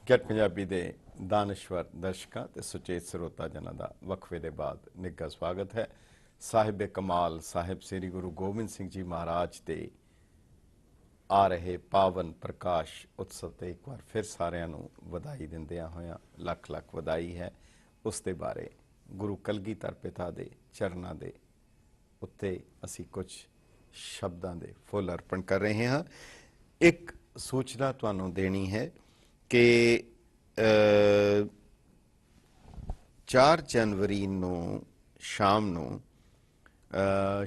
Gate Punjabi दे दानश्वर दर्शकों ते सुचेत ਸਰੋਤਾ ਜਨਾਂ ਦਾ ਵਕਫੇ ਦੇ ਬਾਅਦ ਨਿੱਘਾ ਸਵਾਗਤ ਹੈ। ਸਾਹਿਬ ਕਮਾਲ ਸਾਹਿਬ ਸ੍ਰੀ ਗੁਰੂ ਗੋਬਿੰਦ ਸਿੰਘ ਜੀ महाराज ਦੇ आ रहे पावन प्रकाश उत्सव ਤੇ एक बार फिर ਸਾਰਿਆਂ ਨੂੰ ਵਧਾਈ ਦਿੰਦਿਆਂ ਹੋਇਆਂ ਲੱਖ ਲੱਖ ਵਧਾਈ ਹੈ। ਉਸ ਦੇ ਬਾਰੇ ਗੁਰੂ ਕਲਗੀਧਰ ਪਿਤਾ ਦੇ ਚਰਨਾਂ ਦੇ ਉੱਤੇ ਅਸੀਂ ਕੁਝ ਸ਼ਬਦਾਂ ਦੇ ਫੁੱਲ ਅਰਪਣ ਕਰ ਰਹੇ ਹਾਂ। ਇੱਕ ਸੂਚਨਾ ਤੁਹਾਨੂੰ ਦੇਣੀ ਹੈ कि 4 जनवरी ਨੂੰ शाम ਨੂੰ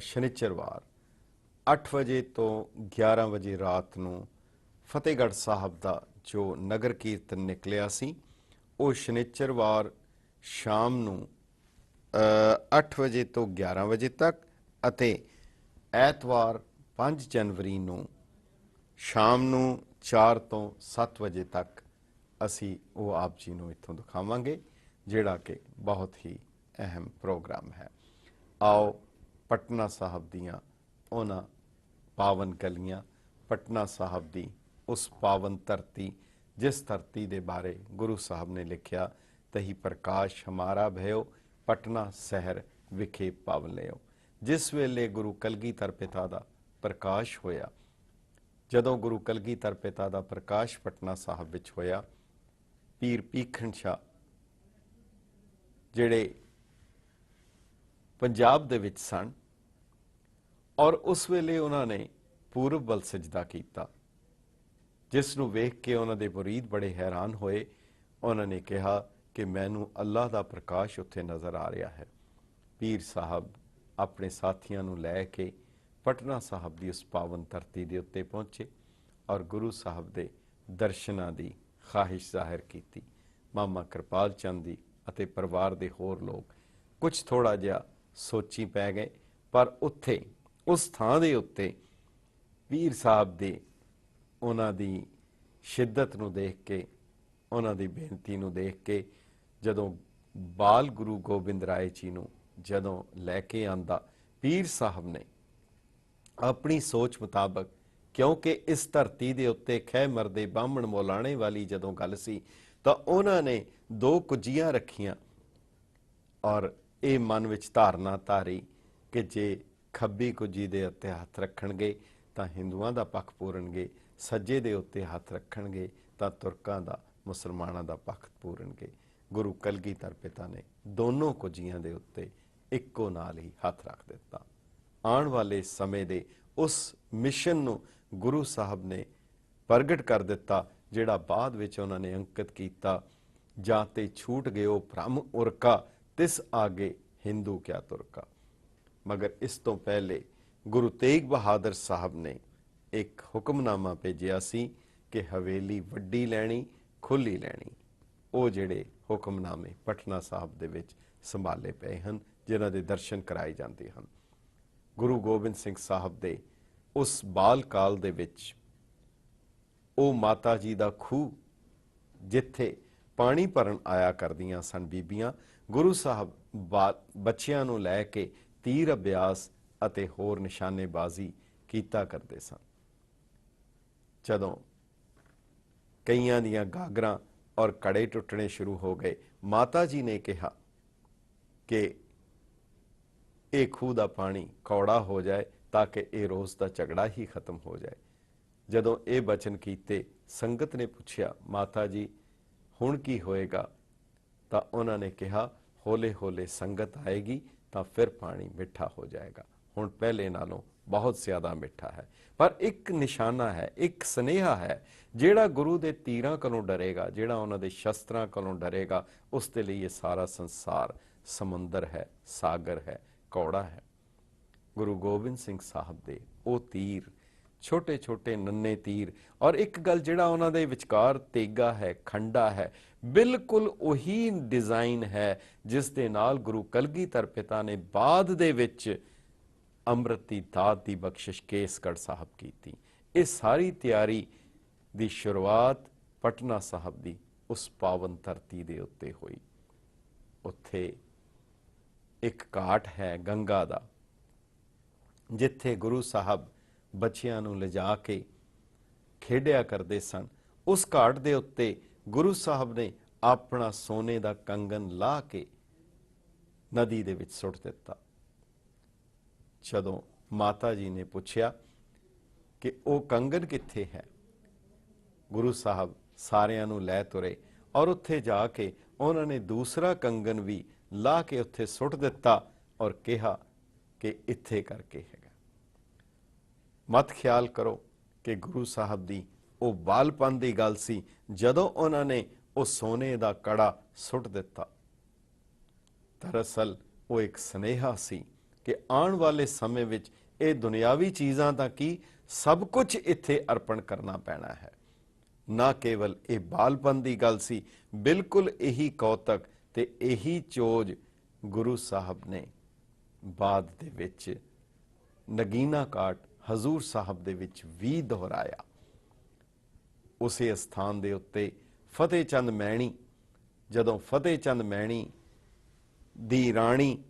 शनिचरवार 8 ਵਜੇ ਤੋਂ 11 ਵਜੇ ਰਾਤ ਨੂੰ ਫਤਿਹਗੜ੍ਹ ਸਾਹਿਬ ਦਾ ਜੋ ਨਗਰ ਕੀਰਤਨ ਨਿਕਲਿਆ ਸੀ ਉਹ ਸ਼ਨੀਚਰਵਾਰ ਸ਼ਾਮ ਨੂੰ 8 ਵਜੇ ਤੋਂ 11 ਵਜੇ ਤੱਕ ਅਤੇ ਐਤਵਾਰ 5 ਜਨਵਰੀ ਨੂੰ ਸ਼ਾਮ ਨੂੰ 4 ਤੋਂ 7 ਵਜੇ ਤੱਕ ਅਸੀਂ ਉਹ ਆਪ ਜੀ ਨੂੰ ਇੱਥੋਂ ਦਿਖਾਵਾਂਗੇ, ਜਿਹੜਾ ਕਿ ਬਹੁਤ ਹੀ ਅਹਿਮ ਪ੍ਰੋਗਰਾਮ ਹੈ। ਆਓ ਪਟਨਾ ਸਾਹਿਬ ਦੀਆਂ ਉਹਨਾਂ ਪਾਵਨ ਗਲੀਆਂ, ਪਟਨਾ ਸਾਹਿਬ ਦੀ ਉਸ ਪਾਵਨ ਧਰਤੀ ਜਿਸ ਧਰਤੀ ਦੇ ਬਾਰੇ ਗੁਰੂ ਸਾਹਿਬ ਨੇ ਲਿਖਿਆ, ਤਹੀ ਪ੍ਰਕਾਸ਼ ਹਮਾਰਾ ਭਇਓ ਪਟਨਾ ਸ਼ਹਿਰ ਵਿਖੇ ਪਾਵਨ ਲਿਓ। ਜਿਸ ਵੇਲੇ ਗੁਰੂ ਕਲਗੀਧਰ ਪਿਤਾ ਦਾ ਪ੍ਰਕਾਸ਼ ਹੋਇਆ, ਜਦੋਂ ਗੁਰੂ ਕਲਗੀਧਰ ਪਿਤਾ ਦਾ ਪ੍ਰਕਾਸ਼ ਪਟਨਾ ਸਾਹਿਬ ਵਿੱਚ ਹੋਇਆ, ਪੀਰ ਭੀਖਣ ਸ਼ਾਹ ਜਿਹੜੇ ਪੰਜਾਬ ਦੇ ਵਿੱਚ ਸਨ ਔਰ ਉਸ ਵੇਲੇ ਉਹਨਾਂ ਨੇ ਪੂਰਬ ਵੱਲ ਸਜਦਾ ਕੀਤਾ, ਜਿਸ ਨੂੰ ਵੇਖ ਕੇ ਉਹਨਾਂ ਦੇ ਮੁਰੀਦ ਬੜੇ ਹੈਰਾਨ ਹੋਏ। ਉਹਨਾਂ ਨੇ ਕਿਹਾ ਕਿ ਮੈਨੂੰ ਅੱਲਾਹ ਦਾ ਪ੍ਰਕਾਸ਼ ਉੱਥੇ ਨਜ਼ਰ ਆ ਰਿਹਾ ਹੈ। ਪੀਰ ਸਾਹਿਬ ਆਪਣੇ ਸਾਥੀਆਂ ਨੂੰ ਲੈ ਕੇ ਪਟਨਾ ਸਾਹਿਬ ਦੀ ਉਸ ਪਾਵਨ ਧਰਤੀ ਦੇ ਉੱਤੇ ਪਹੁੰਚੇ ਔਰ ਗੁਰੂ ਸਾਹਿਬ ਦੇ ਦਰਸ਼ਨਾਂ ਦੀ ਖਾਹਿਸ਼ ਜ਼ਾਹਿਰ ਕੀਤੀ। ਮਾਮਾ ਕਿਰਪਾਲ ਚੰਦ ਜੀ ਅਤੇ ਪਰਿਵਾਰ ਦੇ ਹੋਰ ਲੋਕ ਕੁਝ ਥੋੜਾ ਜਿਹਾ ਸੋਚੀ ਪੈ ਗਏ, ਪਰ ਉੱਥੇ ਉਸ ਥਾਂ ਦੇ ਉੱਤੇ ਪੀਰ ਸਾਹਿਬ ਦੇ ਉਹਨਾਂ ਦੀ ਸ਼ਿੱਦਤ ਨੂੰ ਦੇਖ ਕੇ, ਉਹਨਾਂ ਦੀ ਬੇਨਤੀ ਨੂੰ ਦੇਖ ਕੇ, ਜਦੋਂ ਬਾਲ ਗੁਰੂ ਗੋਬਿੰਦ ਰਾਏ ਜੀ ਨੂੰ ਜਦੋਂ ਲੈ ਕੇ ਆਂਦਾ ਪੀਰ ਸਾਹਿਬ ਨੇ ਆਪਣੀ ਸੋਚ ਮੁਤਾਬਕ, ਕਿਉਂਕਿ ਇਸ ਧਰਤੀ ਦੇ ਉੱਤੇ ਖੈਮਰ ਦੇ ਬਾਹਮਣ ਮੌਲਾਣੇ ਵਾਲੀ ਜਦੋਂ ਗੱਲ ਸੀ ਤਾਂ ਉਹਨਾਂ ਨੇ 2 ਕੁੱਜੀਆਂ ਰੱਖੀਆਂ ਔਰ ਇਹ ਮਨ ਵਿੱਚ ਧਾਰਨਾ ਧਾਰੀ ਕਿ ਜੇ ਖੱਬੀ ਕੁੱਜੀ ਦੇ ਉੱਤੇ ਹੱਥ ਰੱਖਣਗੇ ਤਾਂ ਹਿੰਦੂਆਂ ਦਾ ਪੱਖ ਪੂਰਨਗੇ, ਸੱਜੇ ਦੇ ਉੱਤੇ ਹੱਥ ਰੱਖਣਗੇ ਤਾਂ ਤੁਰਕਾਂ ਦਾ, ਮੁਸਲਮਾਨਾਂ ਦਾ ਪੱਖ ਪੂਰਨਗੇ। ਗੁਰੂ ਕਲਗੀਧਰ ਪਿਤਾ ਨੇ ਦੋਨੋਂ ਕੁੱਜੀਆਂ ਦੇ ਉੱਤੇ ਇੱਕੋ ਨਾਲ ਹੀ ਹੱਥ ਰੱਖ ਦਿੱਤਾ। ਆਉਣ ਵਾਲੇ ਸਮੇਂ ਦੇ ਉਸ ਮਿਸ਼ਨ ਨੂੰ ਗੁਰੂ ਸਾਹਿਬ ਨੇ ਪ੍ਰਗਟ ਕਰ ਦਿੱਤਾ, ਜਿਹੜਾ ਬਾਅਦ ਵਿੱਚ ਉਹਨਾਂ ਨੇ ਅੰਕਿਤ ਕੀਤਾ, ਜਾਂ ਤੇ ਛੂਟ ਗਿਓ ਭ੍ਰਮ ਉਰਕਾ ਤਿਸ ਆਗੇ ਹਿੰਦੂ ਕਿਆ ਤੁਰਕਾ। ਮਗਰ ਇਸ ਤੋਂ ਪਹਿਲੇ ਗੁਰੂ ਤੇਗ ਬਹਾਦਰ ਸਾਹਿਬ ਨੇ ਇੱਕ ਹੁਕਮਨਾਮਾ ਭੇਜਿਆ ਸੀ ਕਿ ਹਵੇਲੀ ਵੱਡੀ ਲੈਣੀ, ਖੁੱਲੀ ਲੈਣੀ। ਉਹ ਜਿਹੜੇ ਹੁਕਮਨਾਮੇ ਪਟਨਾ ਸਾਹਿਬ ਦੇ ਵਿੱਚ ਸੰਭਾਲੇ ਪਏ ਹਨ, ਜਿਨ੍ਹਾਂ ਦੇ ਦਰਸ਼ਨ ਕਰਾਏ ਜਾਂਦੇ ਹਨ। ਗੁਰੂ ਗੋਬਿੰਦ ਸਿੰਘ ਸਾਹਿਬ ਦੇ ਉਸ ਬਾਲ ਕਾਲ ਦੇ ਵਿੱਚ ਉਹ ਮਾਤਾ ਜੀ ਦਾ ਖੂਹ, ਜਿੱਥੇ ਪਾਣੀ ਭਰਨ ਆਇਆ ਕਰਦੀਆਂ ਸਨ ਬੀਬੀਆਂ, ਗੁਰੂ ਸਾਹਿਬ ਬੱਚਿਆਂ ਨੂੰ ਲੈ ਕੇ ਤੀਰ ਅਭਿਆਸ ਅਤੇ ਹੋਰ ਨਿਸ਼ਾਨੇਬਾਜ਼ੀ ਕੀਤਾ ਕਰਦੇ ਸਨ। ਜਦੋਂ ਕਈਆਂ ਦੀਆਂ ਗਾਗਰਾਂ ਔਰ ਕੜੇ ਟੁੱਟਣੇ ਸ਼ੁਰੂ ਹੋ ਗਏ, ਮਾਤਾ ਜੀ ਨੇ ਕਿਹਾ ਕਿ ਇਹ ਖੂਹ ਦਾ ਪਾਣੀ ਕੌੜਾ ਹੋ ਜਾਏ ਤਾਂ ਕਿ ਇਹ ਰੋਜ਼ ਦਾ ਝਗੜਾ ਹੀ ਖਤਮ ਹੋ ਜਾਏ। ਜਦੋਂ ਇਹ ਬਚਨ ਕੀਤੇ, ਸੰਗਤ ਨੇ ਪੁੱਛਿਆ, ਮਾਤਾ ਜੀ ਹੁਣ ਕੀ ਹੋਏਗਾ? ਤਾਂ ਉਹਨਾਂ ਨੇ ਕਿਹਾ, ਹੌਲੇ ਹੌਲੇ ਸੰਗਤ ਆਏਗੀ ਤਾਂ ਫਿਰ ਪਾਣੀ ਮਿੱਠਾ ਹੋ ਜਾਏਗਾ। ਹੁਣ ਪਹਿਲੇ ਨਾਲੋਂ ਬਹੁਤ ਜ਼ਿਆਦਾ ਮਿੱਠਾ ਹੈ। ਪਰ ਇੱਕ ਨਿਸ਼ਾਨਾ ਹੈ, ਇੱਕ ਸੁਨੇਹਾ ਹੈ, ਜਿਹੜਾ ਗੁਰੂ ਦੇ ਤੀਰਾਂ ਕੋਲੋਂ ਡਰੇਗਾ, ਜਿਹੜਾ ਉਹਨਾਂ ਦੇ ਸ਼ਸਤਰਾਂ ਕੋਲੋਂ ਡਰੇਗਾ, ਉਸ ਦੇ ਲਈ ਇਹ ਸਾਰਾ ਸੰਸਾਰ ਸਮੁੰਦਰ ਹੈ, ਸਾਗਰ ਹੈ, ਕੌੜਾ ਹੈ। ਗੁਰੂ ਗੋਬਿੰਦ ਸਿੰਘ ਸਾਹਿਬ ਦੇ ਉਹ ਤੀਰ, ਛੋਟੇ ਛੋਟੇ ਨੰਨੇ ਤੀਰ, ਔਰ ਇੱਕ ਗੱਲ, ਜਿਹੜਾ ਉਹਨਾਂ ਦੇ ਵਿਚਕਾਰ ਤੇਗਾ ਹੈ, ਖੰਡਾ ਹੈ, ਬਿਲਕੁਲ ਉਹੀ ਡਿਜ਼ਾਈਨ ਹੈ ਜਿਸ ਦੇ ਨਾਲ ਗੁਰੂ ਕਲਗੀਧਰ ਪਿਤਾ ਨੇ ਬਾਅਦ ਦੇ ਵਿੱਚ ਅੰਮ੍ਰਿਤ ਦੀ ਦਾਤ ਦੀ ਬਖਸ਼ਿਸ਼ ਕੇਸਗੜ੍ਹ ਸਾਹਿਬ ਕੀਤੀ। ਇਹ ਸਾਰੀ ਤਿਆਰੀ ਦੀ ਸ਼ੁਰੂਆਤ ਪਟਨਾ ਸਾਹਿਬ ਦੀ ਉਸ ਪਾਵਨ ਧਰਤੀ ਦੇ ਉੱਤੇ ਹੋਈ। ਉੱਥੇ ਇੱਕ ਘਾਟ ਹੈ ਗੰਗਾ ਦਾ, ਜਿੱਥੇ ਗੁਰੂ ਸਾਹਿਬ ਬੱਚਿਆਂ ਨੂੰ ਲਿਜਾ ਕੇ ਖੇਡਿਆ ਕਰਦੇ ਸਨ। ਉਸ ਘਾਟ ਦੇ ਉੱਤੇ ਗੁਰੂ ਸਾਹਿਬ ਨੇ ਆਪਣਾ ਸੋਨੇ ਦਾ ਕੰਗਨ ਲਾ ਕੇ ਨਦੀ ਦੇ ਵਿੱਚ ਸੁੱਟ ਦਿੱਤਾ। ਜਦੋਂ ਮਾਤਾ ਜੀ ਨੇ ਪੁੱਛਿਆ ਕਿ ਉਹ ਕੰਗਨ ਕਿੱਥੇ ਹੈ, ਗੁਰੂ ਸਾਹਿਬ ਸਾਰਿਆਂ ਨੂੰ ਲੈ ਤੁਰੇ ਔਰ ਉੱਥੇ ਜਾ ਕੇ ਉਹਨਾਂ ਨੇ ਦੂਸਰਾ ਕੰਗਨ ਵੀ ਲਾ ਕੇ ਉੱਥੇ ਸੁੱਟ ਦਿੱਤਾ ਔਰ ਕਿਹਾ ਕਿ ਇੱਥੇ ਕਰਕੇ ਹੈਗਾ। ਮਤ ਖਿਆਲ ਕਰੋ ਕਿ ਗੁਰੂ ਸਾਹਿਬ ਦੀ ਉਹ ਬਾਲਪਨ ਦੀ ਗੱਲ ਸੀ ਜਦੋਂ ਉਹਨਾਂ ਨੇ ਉਹ ਸੋਨੇ ਦਾ ਕੜਾ ਸੁੱਟ ਦਿੱਤਾ। ਦਰਅਸਲ ਉਹ ਇੱਕ ਸੁਨੇਹਾ ਸੀ ਕਿ ਆਉਣ ਵਾਲੇ ਸਮੇਂ ਵਿੱਚ ਇਹ ਦੁਨਿਆਵੀ ਚੀਜ਼ਾਂ ਦਾ ਕੀ ਸਭ ਕੁਝ ਇੱਥੇ ਅਰਪਣ ਕਰਨਾ ਪੈਣਾ ਹੈ। ਨਾ ਕੇਵਲ ਇਹ ਬਾਲਪਨ ਦੀ ਗੱਲ ਸੀ, ਬਿਲਕੁਲ ਇਹੀ ਕੌਤਕ ਤੇ ਇਹੀ ਚੋਜ ਗੁਰੂ ਸਾਹਿਬ ਨੇ ਬਾਅਦ ਦੇ ਵਿੱਚ ਨਗੀਨਾ ਕਾਟ ਹਜ਼ੂਰ ਸਾਹਿਬ ਦੇ ਵਿੱਚ ਵੀ ਦੁਹਰਾਇਆ। ਉਸੇ ਸਥਾਨ ਦੇ ਉੱਤੇ ਫਤਿਹ ਚੰਦ ਮੈਣੀ, ਜਦੋਂ ਫਤਿਹ ਚੰਦ ਮੈਣੀ ਦੀ ਰਾਣੀ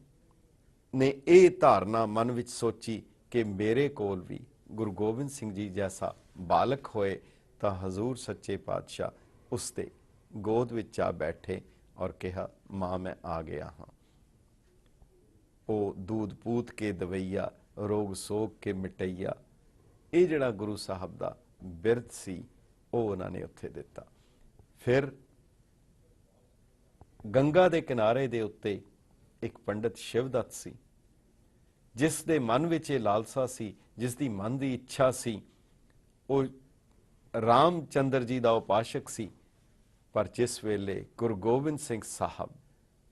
ਨੇ ਇਹ ਧਾਰਨਾ ਮਨ ਵਿੱਚ ਸੋਚੀ ਕਿ ਮੇਰੇ ਕੋਲ ਵੀ ਗੁਰੂ ਗੋਬਿੰਦ ਸਿੰਘ ਜੀ ਜੈਸਾ ਬਾਲਕ ਹੋਏ ਤਾਂ ਹਜ਼ੂਰ ਸੱਚੇ ਪਾਤਸ਼ਾਹ ਉਸ ਤੇ ਗੋਦ ਵਿੱਚ ਆ ਬੈਠੇ ਔਰ ਕਿਹਾ, ਮਾਂ ਮੈਂ ਆ ਗਿਆ ਹਾਂ। ਉਹ ਦੂਧ ਪੂਤ ਕੇ ਦਵਈਆ, ਰੋਗ ਸੋਗ ਕੇ ਮਿਟਈਆ, ਇਹ ਜਿਹੜਾ ਗੁਰੂ ਸਾਹਿਬ ਦਾ ਬਿਰਧ ਸੀ ਉਹ ਉਹਨਾਂ ਨੇ ਉੱਥੇ ਦਿੱਤਾ। ਫਿਰ ਗੰਗਾ ਦੇ ਕਿਨਾਰੇ ਦੇ ਉੱਤੇ ਇੱਕ ਪੰਡਤ ਸ਼ਿਵਦੱਤ ਸੀ, ਜਿਸ ਦੇ ਮਨ ਵਿੱਚ ਇਹ ਲਾਲਸਾ ਸੀ, ਜਿਸ ਦੀ ਮਨ ਦੀ ਇੱਛਾ ਸੀ। ਉਹ ਰਾਮਚੰਦਰ ਜੀ ਦਾ ਉਪਾਸ਼ਕ ਸੀ, ਪਰ ਜਿਸ ਵੇਲੇ ਗੁਰੂ ਗੋਬਿੰਦ ਸਿੰਘ ਸਾਹਿਬ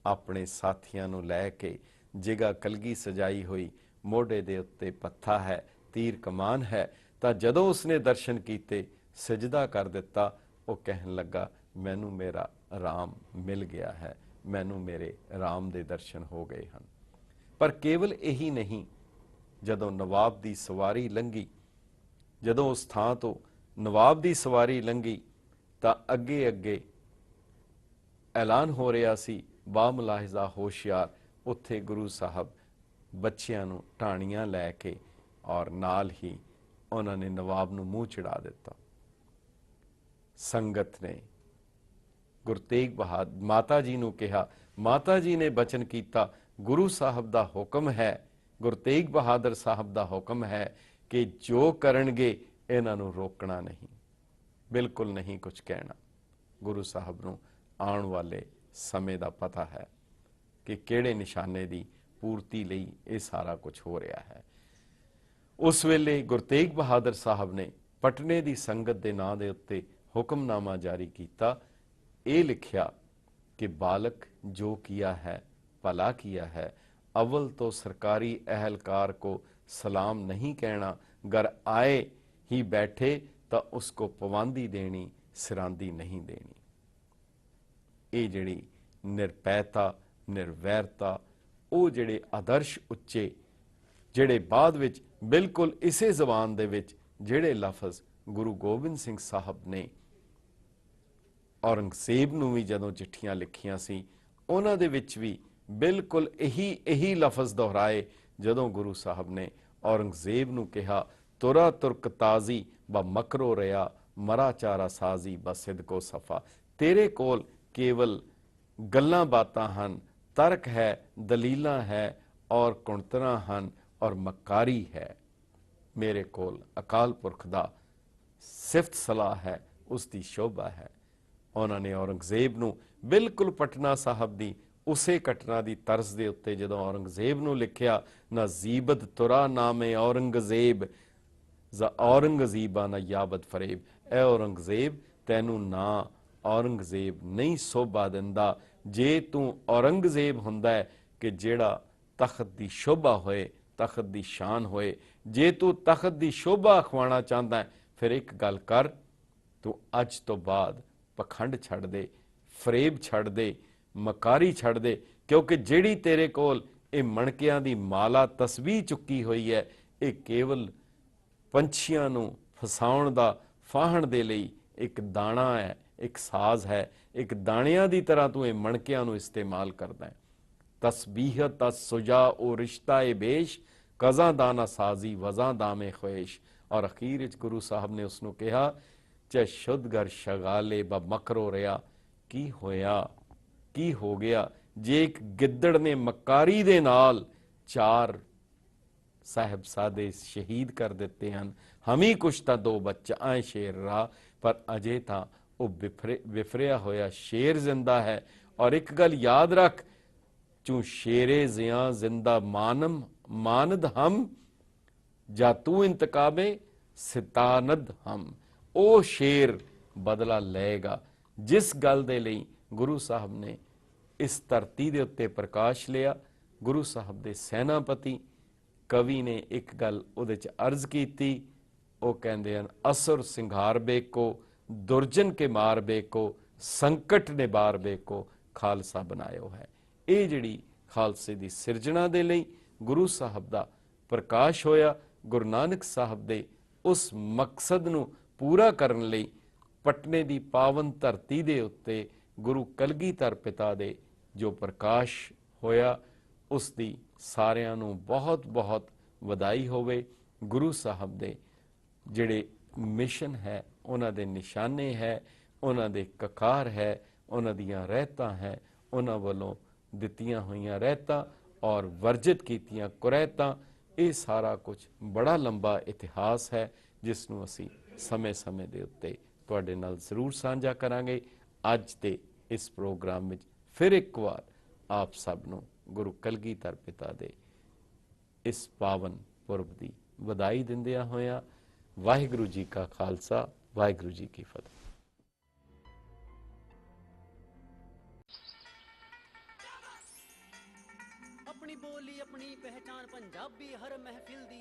ਆਪਣੇ ਸਾਥੀਆਂ ਨੂੰ ਲੈ ਕੇ ਜਿਗਾ ਕਲਗੀ ਸਜਾਈ ਹੋਈ, ਮੋਢੇ ਦੇ ਉੱਤੇ ਪੱਥਾ ਹੈ, ਤੀਰ ਕਮਾਨ ਹੈ, ਤਾਂ ਜਦੋਂ ਉਸਨੇ ਦਰਸ਼ਨ ਕੀਤੇ, ਸਜਦਾ ਕਰ ਦਿੱਤਾ। ਉਹ ਕਹਿਣ ਲੱਗਾ, ਮੈਨੂੰ ਮੇਰਾ ਰਾਮ ਮਿਲ ਗਿਆ ਹੈ, ਮੈਨੂੰ ਮੇਰੇ ਰਾਮ ਦੇ ਦਰਸ਼ਨ ਹੋ ਗਏ ਹਨ। ਪਰ ਕੇਵਲ ਇਹੀ ਨਹੀਂ, ਜਦੋਂ ਨਵਾਬ ਦੀ ਸਵਾਰੀ ਲੰਘੀ, ਜਦੋਂ ਉਸ ਥਾਂ ਤੋਂ ਨਵਾਬ ਦੀ ਸਵਾਰੀ ਲੰਘੀ ਤਾਂ ਅੱਗੇ ਅੱਗੇ ਐਲਾਨ ਹੋ ਰਿਹਾ ਸੀ, ਬਾਮੁਲਾਹਿਜ਼ਾ ਹੋਸ਼ਿਆਰ। ਉੱਥੇ ਗੁਰੂ ਸਾਹਿਬ ਬੱਚਿਆਂ ਨੂੰ ਟਾਣੀਆਂ ਲੈ ਕੇ ਔਰ ਨਾਲ ਹੀ ਉਹਨਾਂ ਨੇ ਨਵਾਬ ਨੂੰ ਮੂੰਹ ਚੜਾ ਦਿੱਤਾ। ਸੰਗਤ ਨੇ ਗੁਰੂ ਤੇਗ ਬਹਾਦਰ ਮਾਤਾ ਜੀ ਨੂੰ ਕਿਹਾ, ਮਾਤਾ ਜੀ ਨੇ ਬਚਨ ਕੀਤਾ, ਗੁਰੂ ਸਾਹਿਬ ਦਾ ਹੁਕਮ ਹੈ, ਗੁਰੂ ਤੇਗ ਬਹਾਦਰ ਸਾਹਿਬ ਦਾ ਹੁਕਮ ਹੈ ਕਿ ਜੋ ਕਰਨਗੇ ਇਹਨਾਂ ਨੂੰ ਰੋਕਣਾ ਨਹੀਂ, ਬਿਲਕੁਲ ਨਹੀਂ ਕੁਝ ਕਹਿਣਾ। ਗੁਰੂ ਸਾਹਿਬ ਨੂੰ ਆਉਣ ਵਾਲੇ ਸਮੇਂ ਦਾ ਪਤਾ ਹੈ ਕਿ ਕਿਹੜੇ ਨਿਸ਼ਾਨੇ ਦੀ ਪੂਰਤੀ ਲਈ ਇਹ ਸਾਰਾ ਕੁਝ ਹੋ ਰਿਹਾ ਹੈ। ਉਸ ਵੇਲੇ ਗੁਰੂ ਤੇਗ ਬਹਾਦਰ ਸਾਹਿਬ ਨੇ ਪਟਨੇ ਦੀ ਸੰਗਤ ਦੇ ਨਾਂ ਦੇ ਉੱਤੇ ਹੁਕਮਨਾਮਾ ਜਾਰੀ ਕੀਤਾ। ਇਹ ਲਿਖਿਆ कि बालक जो किया है भला किया है, अव्वल तो सरकारी अहलकार को सलाम नहीं कहना, घर आए ही बैठे तो उसको पवांदी देनी, सिरांदी नहीं देनी। ये जिहड़ी निरपैता निर्वैरता, वो जिहड़े आदर्श उच्चे जिहड़े बाद विच बिल्कुल इसे जबान दे विच जिहड़े लफज गुरु गोबिंद सिंह साहब ने औरंगजेब ਨੂੰ ਵੀ ਜਦੋਂ ਚਿੱਠੀਆਂ ਲਿਖੀਆਂ ਸੀ, ਉਹਨਾਂ ਦੇ ਵਿੱਚ ਵੀ ਬਿਲਕੁਲ ਇਹੀ ਲਫ਼ਜ਼ ਦੁਹਰਾਏ ਜਦੋਂ ਗੁਰੂ ਸਾਹਿਬ ਨੇ ਔਰੰਗਜ਼ੇਬ ਨੂੰ ਕਿਹਾ, ਤੁਰਾ ਤੁਰਕ ਤਾਜ਼ੀ ਬ ਮਕਰੋ ਰਿਆ, ਮਰਾ ਚਾਰਾ ਸਾਜ਼ੀ ਬ ਸਿਦਕੋ ਸਫਾ। ਤੇਰੇ ਕੋਲ ਕੇਵਲ ਗੱਲਾਂ ਬਾਤਾਂ ਹਨ, ਤਰਕ ਹੈ, ਦਲੀਲਾਂ ਹੈ ਔਰ ਕੁਣਤਰਾਂ ਹਨ ਔਰ ਮਕਾਰੀ ਹੈ। ਮੇਰੇ ਕੋਲ ਅਕਾਲ ਪੁਰਖ ਦਾ ਸਿਫਤ ਸਲਾਹ ਹੈ, ਉਸ ਦੀ ਸ਼ੋਭਾ ਹੈ। ਉਹਨਾਂ ਨੇ ਔਰੰਗਜ਼ੇਬ ਨੂੰ ਬਿਲਕੁਲ ਪਟਨਾ ਸਾਹਿਬ ਦੀ ਉਸੇ ਘਟਨਾ ਦੀ ਤਰਜ਼ ਦੇ ਉੱਤੇ ਜਦੋਂ ਔਰੰਗਜ਼ੇਬ ਨੂੰ ਲਿਖਿਆ, ਨਾ ਜ਼ੀਬਤ ਤੁਰਾ ਨਾਮੇ ਔਰੰਗਜ਼ੇਬ ਔਰੰਗਜ਼ੀਬਾ ਨਾ ਯਾਬਤ ਫਰੇਬ। ਐ ਔਰੰਗਜ਼ੇਬ, ਤੈਨੂੰ ਨਾ ਔਰੰਗਜ਼ੇਬ ਨਹੀਂ ਸੋਭਾ ਦਿੰਦਾ, ਜੇ ਤੂੰ ਔਰੰਗਜ਼ੇਬ ਹੁੰਦਾ ਹੈ ਕਿ ਜਿਹੜਾ ਤਖਤ ਦੀ ਸ਼ੋਭਾ ਹੋਏ, ਤਖਤ ਦੀ ਸ਼ਾਨ ਹੋਏ। ਜੇ ਤੂੰ ਤਖਤ ਦੀ ਸ਼ੋਭਾ ਅਖਵਾਉਣਾ ਚਾਹੁੰਦਾ ਫਿਰ ਇੱਕ ਗੱਲ ਕਰ, ਤੂੰ ਅੱਜ ਤੋਂ ਬਾਅਦ ਪਖੰਡ ਛੱਡ ਦੇ, ਫਰੇਬ ਛੱਡ ਦੇ, ਮਕਾਰੀ ਛੱਡ ਦੇ, ਕਿਉਂਕਿ ਜਿਹੜੀ ਤੇਰੇ ਕੋਲ ਇਹ ਮਣਕਿਆਂ ਦੀ ਮਾਲਾ ਤਸਬੀਹ ਚੁੱਕੀ ਹੋਈ ਹੈ, ਇਹ ਕੇਵਲ ਪੰਛੀਆਂ ਨੂੰ ਫਸਾਉਣ ਦਾ, ਫਾਹਣ ਦੇ ਲਈ ਇੱਕ ਦਾਣਾ ਹੈ, ਇੱਕ ਸਾਜ਼ ਹੈ। ਇੱਕ ਦਾਣਿਆਂ ਦੀ ਤਰ੍ਹਾਂ ਤੂੰ ਇਹ ਮਣਕਿਆਂ ਨੂੰ ਇਸਤੇਮਾਲ ਕਰਦਾ ਹੈ। ਤਸਬੀਹ ਤਸ ਸੁਜਾ ਉਹ ਰਿਸ਼ਤਾ ਏ ਬੇਸ਼, ਕਜ਼ਾਂ ਦਾਨਾ ਸਾਜ਼ੀ ਵਜ਼ਾਂ ਦਾਮੇ ਖੁਏਸ਼। ਔਰ ਅਖੀਰ ਵਿੱਚ ਗੁਰੂ ਸਾਹਿਬ ਨੇ ਉਸ ਨੂੰ ਕਿਹਾ, ਚਾਹੇ ਸ਼ੁੱਧਗਰ ਸ਼ਗਾਲੇ ਬ ਮਕਰੋ ਰਿਆ। ਕੀ ਹੋਇਆ, ਕੀ ਹੋ ਗਿਆ ਜੇ ਇੱਕ ਗਿੱਦੜ ਨੇ ਮਕਾਰੀ ਦੇ ਨਾਲ 4 ਸਾਹਿਬਜ਼ਾਦੇ ਸ਼ਹੀਦ ਕਰ ਦਿੱਤੇ ਹਨ। ਹਮੀ ਕੁਛ ਤਾਂ 2 ਬੱਚਾ ਐ ਸ਼ੇਰ ਰਾ, ਪਰ ਅਜੇ ਤਾਂ ਉਹ ਵਿਫਰਿਆ ਹੋਇਆ ਸ਼ੇਰ ਜ਼ਿੰਦਾ ਹੈ। ਔਰ ਇੱਕ ਗੱਲ ਯਾਦ ਰੱਖ, ਚੂੰ ਸ਼ੇਰੇ ਜ਼ਿਆਂ ਜ਼ਿੰਦਾ ਮਾਨਦ ਹਮ, ਜਾ ਤੂੰ ਇੰਤਕਾਬੇ ਸਿਤਾਨਦ ਹਮ। ਉਹ ਸ਼ੇਰ ਬਦਲਾ ਲਏਗਾ ਜਿਸ ਗੱਲ ਦੇ ਲਈ ਗੁਰੂ ਸਾਹਿਬ ਨੇ ਇਸ ਧਰਤੀ ਦੇ ਉੱਤੇ ਪ੍ਰਕਾਸ਼ ਲਿਆ। ਗੁਰੂ ਸਾਹਿਬ ਦੇ ਸੈਨਾਪਤੀ ਕਵੀ ਨੇ ਇੱਕ ਗੱਲ ਉਹਦੇ 'ਚ ਅਰਜ਼ ਕੀਤੀ, ਉਹ ਕਹਿੰਦੇ ਹਨ ਅਸੁਰ ਸਿੰਘਾਰ ਬੇਕੋ, ਦੁਰਜਨ ਕੇ ਮਾਰ ਬੇਕੋ, ਸੰਕਟ ਨੇ ਬਾਰ ਬੇਕੋ, ਖਾਲਸਾ ਬਣਾਇਓ ਹੈ। ਇਹ ਜਿਹੜੀ ਖਾਲਸੇ ਦੀ ਸਿਰਜਣਾ ਦੇ ਲਈ ਗੁਰੂ ਸਾਹਿਬ ਦਾ ਪ੍ਰਕਾਸ਼ ਹੋਇਆ, ਗੁਰੂ ਨਾਨਕ ਸਾਹਿਬ ਦੇ ਉਸ ਮਕਸਦ ਨੂੰ ਪੂਰਾ ਕਰਨ ਲਈ ਪਟਨੇ ਦੀ ਪਾਵਨ ਧਰਤੀ ਦੇ ਉੱਤੇ ਗੁਰੂ ਕਲਗੀਧਰ ਪਿਤਾ ਦੇ ਜੋ ਪ੍ਰਕਾਸ਼ ਹੋਇਆ, ਉਸ ਦੀ ਸਾਰਿਆਂ ਨੂੰ ਬਹੁਤ ਬਹੁਤ ਵਧਾਈ ਹੋਵੇ। ਗੁਰੂ ਸਾਹਿਬ ਦੇ ਜਿਹੜੇ ਮਿਸ਼ਨ ਹੈ, ਉਹਨਾਂ ਦੇ ਨਿਸ਼ਾਨੇ ਹੈ, ਉਹਨਾਂ ਦੇ ਕਕਾਰ ਹੈ, ਉਹਨਾਂ ਦੀਆਂ ਰਹਿਤਾਂ ਹੈ, ਉਹਨਾਂ ਵੱਲੋਂ ਦਿੱਤੀਆਂ ਹੋਈਆਂ ਰਹਿਤਾਂ ਔਰ ਵਰਜਿਤ ਕੀਤੀਆਂ ਕੁਰੈਤਾਂ, ਇਹ ਸਾਰਾ ਕੁਝ ਬੜਾ ਲੰਬਾ ਇਤਿਹਾਸ ਹੈ ਜਿਸ ਨੂੰ ਅਸੀਂ ਸਮੇਂ-ਸਮੇਂ ਦੇ ਉੱਤੇ ਤੁਹਾਡੇ ਨਾਲ ਜ਼ਰੂਰ ਸਾਂਝਾ ਕਰਾਂਗੇ। ਅੱਜ ਦੇ ਇਸ ਪ੍ਰੋਗਰਾਮ ਵਿੱਚ ਫਿਰ ਇੱਕ ਵਾਰ ਆਪ ਸਭ ਨੂੰ ਗੁਰੂ ਕਲਗੀਧਰ ਪਿਤਾ ਦੇ ਇਸ ਪਾਵਨ ਪੁਰਬ ਦੀ ਵਧਾਈ ਦਿੰਦਿਆਂ ਹੋਇਆਂ ਵਾਹਿਗੁਰੂ ਜੀ ਕਾ ਖਾਲਸਾ, ਵਾਹਿਗੁਰੂ ਜੀ ਕੀ ਫਤਿਹ। अपनी बोली अपनी पहचान पंजाबी हर महफिल दी